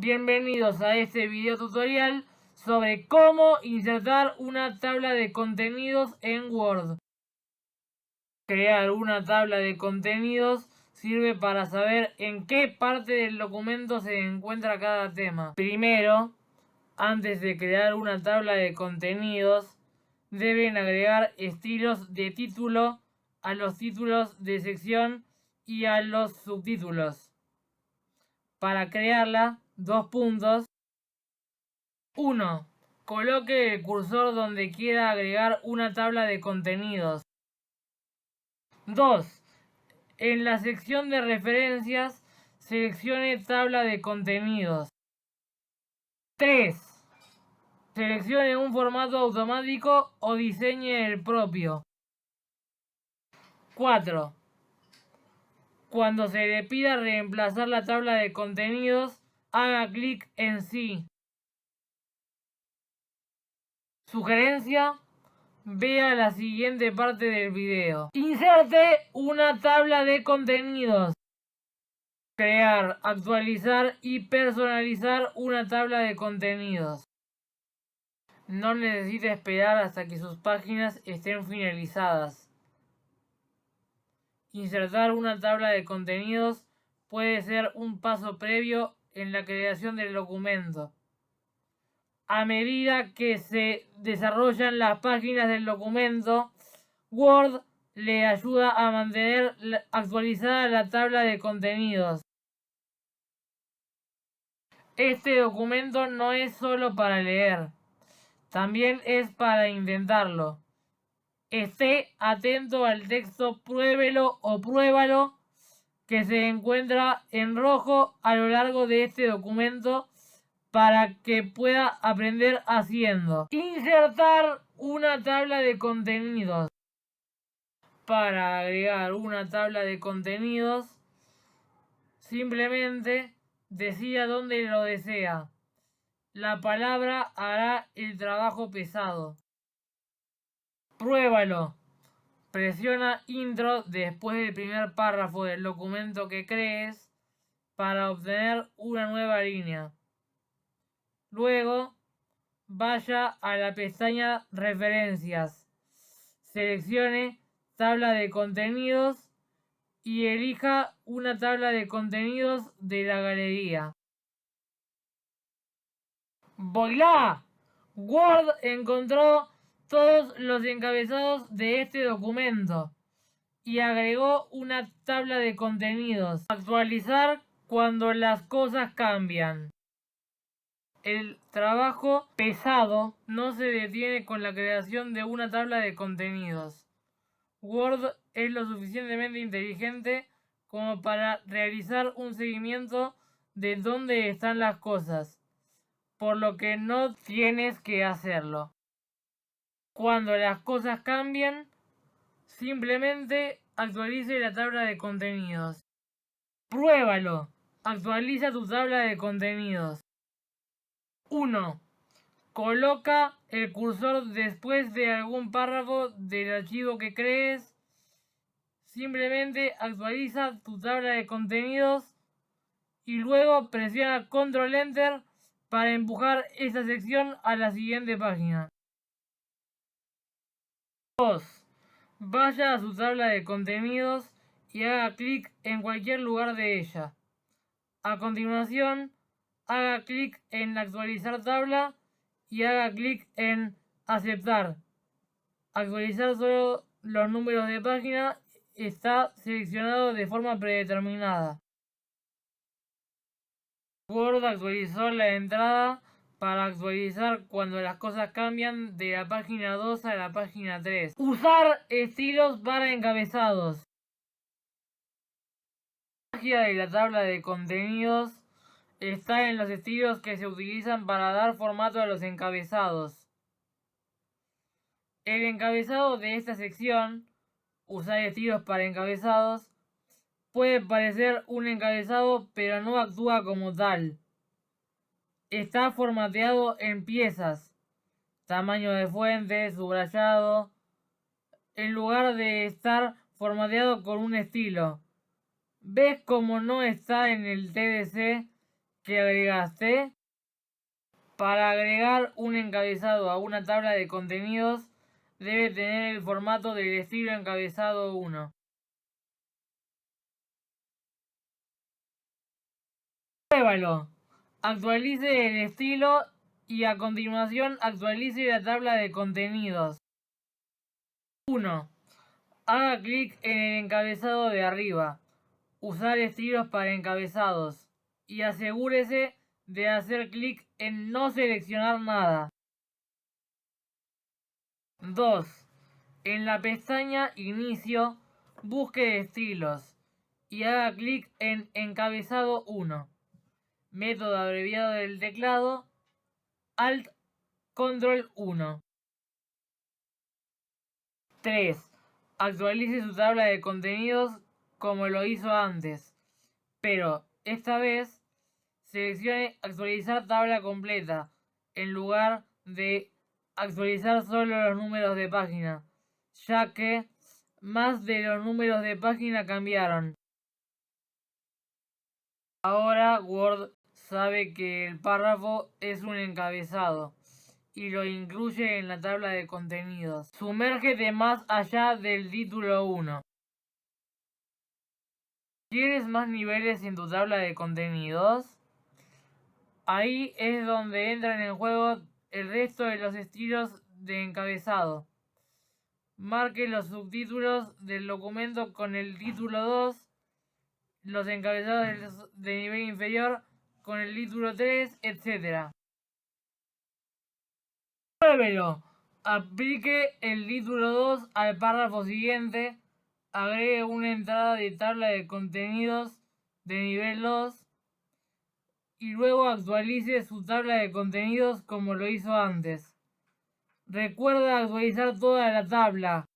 Bienvenidos a este video tutorial sobre cómo insertar una tabla de contenidos en Word. Crear una tabla de contenidos sirve para saber en qué parte del documento se encuentra cada tema. Primero, antes de crear una tabla de contenidos, deben agregar estilos de título a los títulos de sección y a los subtítulos. Para crearla, 2 puntos. 1. Coloque el cursor donde quiera agregar una tabla de contenidos. 2. En la sección de referencias, seleccione tabla de contenidos. 3. Seleccione un formato automático o diseñe el propio. 4. Cuando se le pida reemplazar la tabla de contenidos, haga clic en sí. Sugerencia: vea la siguiente parte del video. Inserte una tabla de contenidos. Crear, actualizar y personalizar una tabla de contenidos. No necesita esperar hasta que sus páginas estén finalizadas. Insertar una tabla de contenidos puede ser un paso previo en la creación del documento. A medida que se desarrollan las páginas del documento, Word le ayuda a mantener actualizada la tabla de contenidos. Este documento no es solo para leer, también es para intentarlo. Esté atento al texto "pruébelo" o "pruébalo" que se encuentra en rojo a lo largo de este documento para que pueda aprender haciendo. Insertar una tabla de contenidos. Para agregar una tabla de contenidos, simplemente decida dónde lo desea. La palabra hará el trabajo pesado. Pruébalo. Presiona Intro después del primer párrafo del documento que crees para obtener una nueva línea. Luego, vaya a la pestaña Referencias. Seleccione Tabla de contenidos y elija una tabla de contenidos de la galería. ¡Voilá! Word encontró todos los encabezados de este documento y agregó una tabla de contenidos. Actualizar cuando las cosas cambian. El trabajo pesado no se detiene con la creación de una tabla de contenidos. Word es lo suficientemente inteligente como para realizar un seguimiento de dónde están las cosas, por lo que no tienes que hacerlo. Cuando las cosas cambian, simplemente actualice la tabla de contenidos. Pruébalo. Actualiza tu tabla de contenidos. 1. Coloca el cursor después de algún párrafo del archivo que crees. Simplemente actualiza tu tabla de contenidos y luego presiona Control Enter para empujar esta sección a la siguiente página. 2. Vaya a su tabla de contenidos y haga clic en cualquier lugar de ella. A continuación, haga clic en Actualizar tabla y haga clic en Aceptar. Actualizar solo los números de página está seleccionado de forma predeterminada. Word actualizó la entrada para actualizar cuando las cosas cambian de la página 2 a la página 3. Usar estilos para encabezados. La magia de la tabla de contenidos está en los estilos que se utilizan para dar formato a los encabezados. El encabezado de esta sección, usar estilos para encabezados, puede parecer un encabezado pero no actúa como tal. Está formateado en piezas, tamaño de fuente, subrayado, en lugar de estar formateado con un estilo. ¿Ves cómo no está en el TDC que agregaste. Para agregar un encabezado a una tabla de contenidos, debe tener el formato del estilo encabezado 1. Pruébalo. Actualice el estilo y a continuación actualice la tabla de contenidos. 1. Haga clic en el encabezado de arriba. Usar estilos para encabezados. Y asegúrese de hacer clic en no seleccionar nada. 2. En la pestaña Inicio, busque estilos y haga clic en Encabezado 1. Método abreviado del teclado Alt Control 1. 3. Actualice su tabla de contenidos como lo hizo antes, pero esta vez seleccione Actualizar tabla completa en lugar de actualizar solo los números de página, ya que más de los números de página cambiaron. Ahora Word sabe que el párrafo es un encabezado y lo incluye en la tabla de contenidos. Sumérgete más allá del título 1. ¿Quieres más niveles en tu tabla de contenidos? Ahí es donde entran en juego el resto de los estilos de encabezado. Marque los subtítulos del documento con el título 2, los encabezados de nivel inferior con el título 3, etc. Pruébelo. Aplique el título 2 al párrafo siguiente. Agregue una entrada de tabla de contenidos de nivel 2 y luego actualice su tabla de contenidos como lo hizo antes. Recuerda actualizar toda la tabla.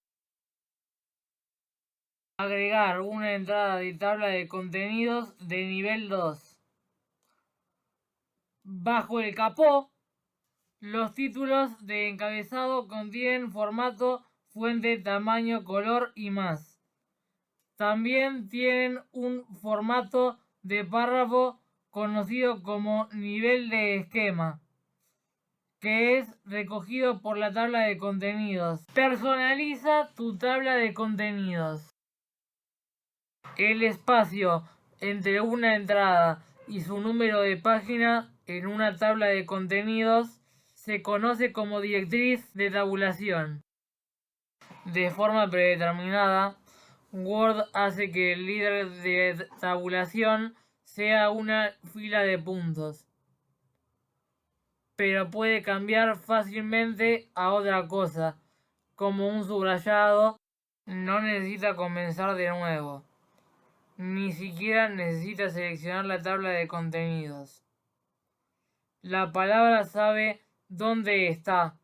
Agregar una entrada de tabla de contenidos de nivel 2. Bajo el capó, los títulos de encabezado contienen formato, fuente, tamaño, color y más. También tienen un formato de párrafo conocido como nivel de esquema, que es recogido por la tabla de contenidos. Personaliza tu tabla de contenidos. El espacio entre una entrada y su número de página en una tabla de contenidos se conoce como directriz de tabulación. De forma predeterminada, Word hace que el líder de tabulación sea una fila de puntos, pero puede cambiar fácilmente a otra cosa, como un subrayado. No necesita comenzar de nuevo. Ni siquiera necesita seleccionar la tabla de contenidos. La palabra sabe dónde está.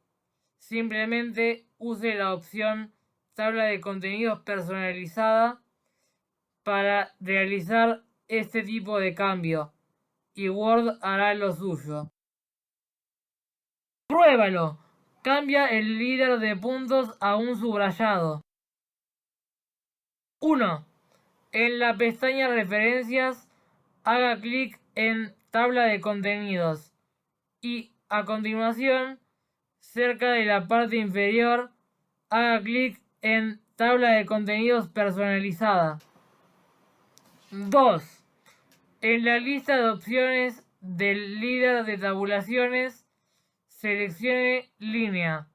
Simplemente use la opción Tabla de contenidos personalizada para realizar este tipo de cambio y Word hará lo suyo. Pruébalo. Cambia el líder de puntos a un subrayado. 1. En la pestaña Referencias, haga clic en Tabla de contenidos y a continuación, cerca de la parte inferior, haga clic en Tabla de contenidos personalizada. 2. En la lista de opciones del líder de tabulaciones, seleccione Línea,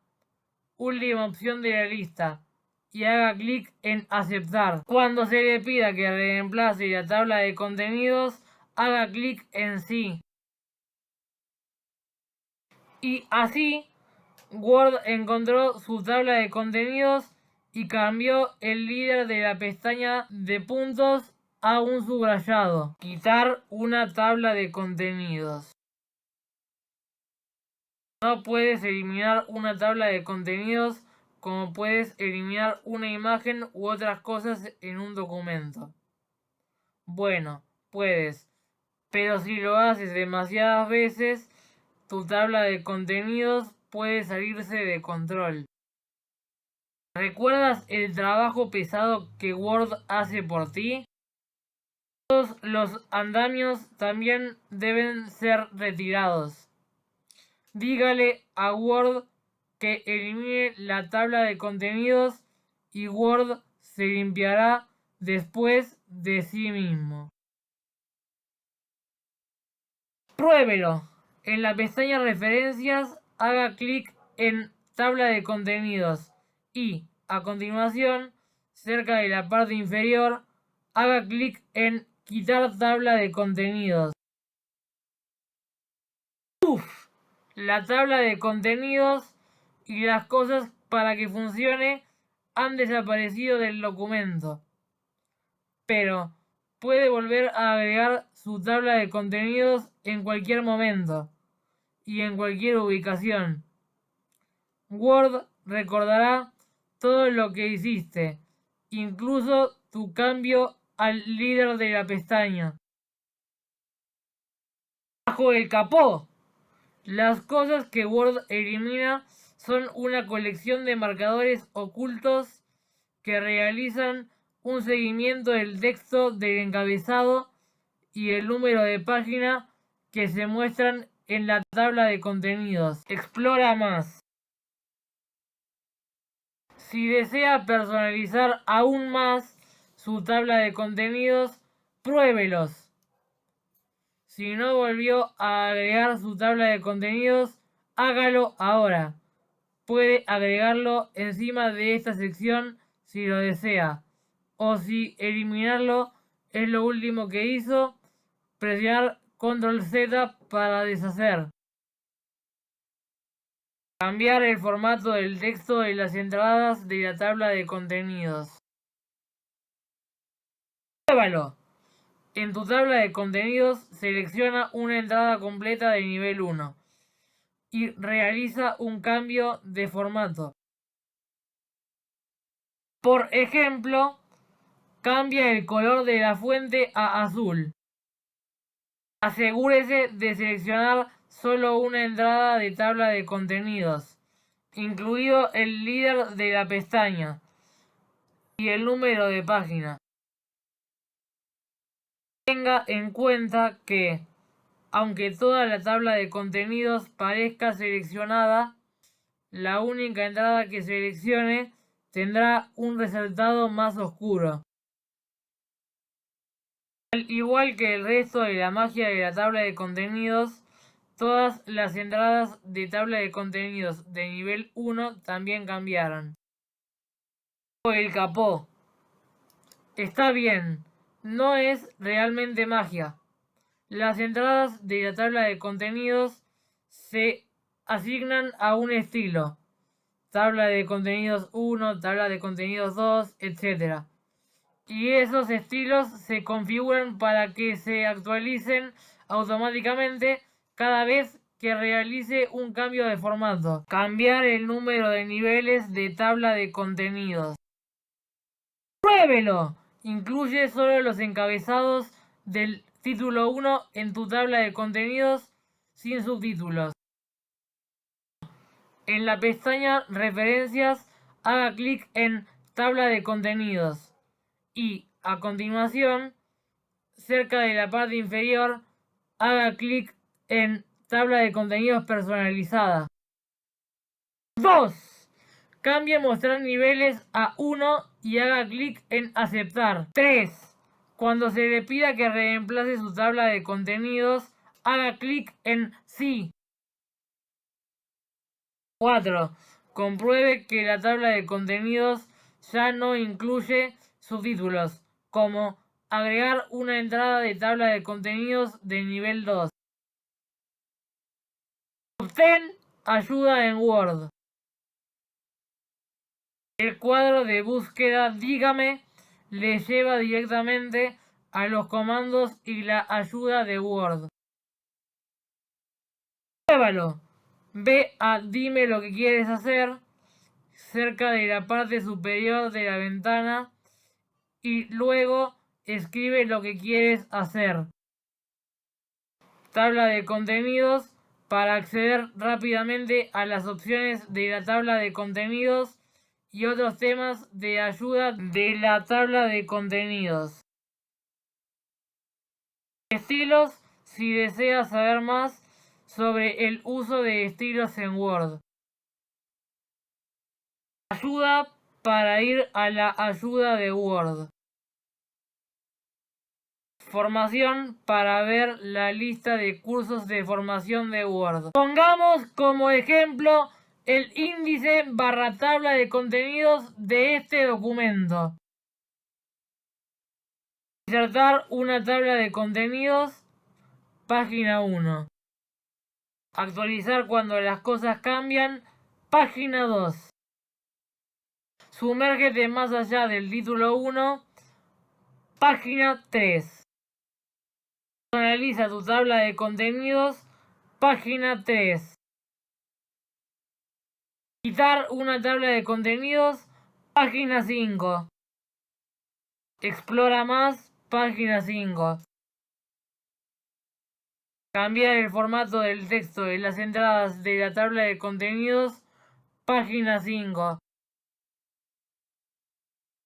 última opción de la lista, y haga clic en Aceptar. Cuando se le pida que reemplace la tabla de contenidos, haga clic en Sí. Y así, Word encontró su tabla de contenidos y cambió el líder de la pestaña de puntos a un subrayado. Quitar una tabla de contenidos. No puedes eliminar una tabla de contenidos como puedes eliminar una imagen u otras cosas en un documento. Bueno, puedes, pero si lo haces demasiadas veces, tu tabla de contenidos puede salirse de control. ¿Recuerdas el trabajo pesado que Word hace por ti? Todos los andamios también deben ser retirados. Dígale a Word que elimine la tabla de contenidos y Word se limpiará después de sí mismo. Pruébelo. En la pestaña Referencias, haga clic en Tabla de contenidos y, a continuación, cerca de la parte inferior, haga clic en Quitar tabla de contenidos. La tabla de contenidos y las cosas para que funcione han desaparecido del documento. Pero puede volver a agregar su tabla de contenidos en cualquier momento y en cualquier ubicación. Word recordará todo lo que hiciste, incluso tu cambio al líder de la pestaña. Bajo el capó. Las cosas que Word elimina son una colección de marcadores ocultos que realizan un seguimiento del texto del encabezado y el número de página que se muestran en la tabla de contenidos. Explora más. Si desea personalizar aún más su tabla de contenidos, pruébelos. Si no volvió a agregar su tabla de contenidos, hágalo ahora. Puede agregarlo encima de esta sección si lo desea. O si eliminarlo es lo último que hizo, presionar Control Z para deshacer. Cambiar el formato del texto de las entradas de la tabla de contenidos. Pruébalo. En tu tabla de contenidos selecciona una entrada completa de nivel 1 y realiza un cambio de formato. Por ejemplo, cambia el color de la fuente a azul. Asegúrese de seleccionar solo una entrada de tabla de contenidos, incluido el líder de la pestaña y el número de página. Tenga en cuenta que, aunque toda la tabla de contenidos parezca seleccionada, la única entrada que seleccione tendrá un resaltado más oscuro. Al igual que el resto de la magia de la tabla de contenidos, todas las entradas de tabla de contenidos de nivel 1 también cambiaron. El capó. Está bien, no es realmente magia. Las entradas de la tabla de contenidos se asignan a un estilo. Tabla de contenidos 1, tabla de contenidos 2, etc. Y esos estilos se configuran para que se actualicen automáticamente cada vez que realice un cambio de formato. Cambiar el número de niveles de tabla de contenidos. ¡Pruébelo! Incluye solo los encabezados del título 1 en tu tabla de contenidos sin subtítulos. En la pestaña Referencias, haga clic en Tabla de contenidos y, a continuación, cerca de la parte inferior, haga clic en Tabla de contenidos personalizada. 2. Cambie Mostrar niveles a 1 y haga clic en Aceptar. 3. Cuando se le pida que reemplace su tabla de contenidos, haga clic en Sí. 4. Compruebe que la tabla de contenidos ya no incluye subtítulos, como agregar una entrada de tabla de contenidos de nivel 2. Obtén ayuda en Word. El cuadro de búsqueda Dígame le lleva directamente a los comandos y la ayuda de Word. Pruébalo. Ve a Dime lo que quieres hacer cerca de la parte superior de la ventana y luego escribe lo que quieres hacer. Tabla de contenidos para acceder rápidamente a las opciones de la tabla de contenidos y otros temas de ayuda de la tabla de contenidos. Estilos si deseas saber más sobre el uso de estilos en Word. Ayuda para ir a la ayuda de Word. Formación para ver la lista de cursos de formación de Word. Pongamos como ejemplo el índice / tabla de contenidos de este documento. Insertar una tabla de contenidos, página 1. Actualizar cuando las cosas cambian, página 2. Sumérgete más allá del título 1, página 3. Analiza tu tabla de contenidos, página 3. Quitar una tabla de contenidos, página 5. Explora más, página 5. Cambiar el formato del texto de las entradas de la tabla de contenidos, página 5.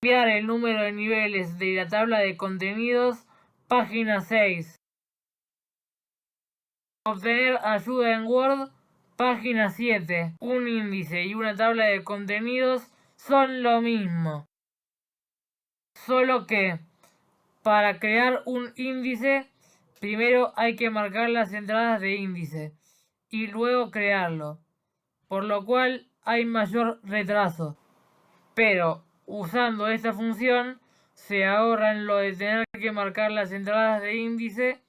Cambiar el número de niveles de la tabla de contenidos, página 6. Obtener ayuda en Word, página 7. Un índice y una tabla de contenidos son lo mismo. Solo que para crear un índice, primero hay que marcar las entradas de índice y luego crearlo, por lo cual hay mayor retraso. Pero usando esta función se ahorran lo de tener que marcar las entradas de índice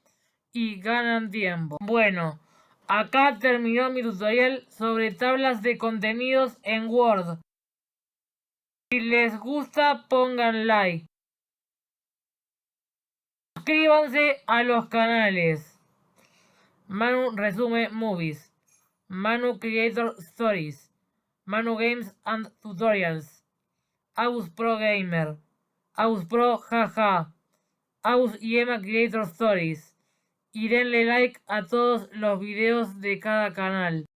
y ganan tiempo. Bueno, acá terminó mi tutorial sobre tablas de contenidos en Word. Si les gusta, pongan like. Suscríbanse a los canales Manu Resume Movies, Manu Creator Stories, Manu Games and Tutorials, Aus Pro Gamer, Aus Pro Jaja, Aus y Emma Creator Stories. Y denle like a todos los videos de cada canal.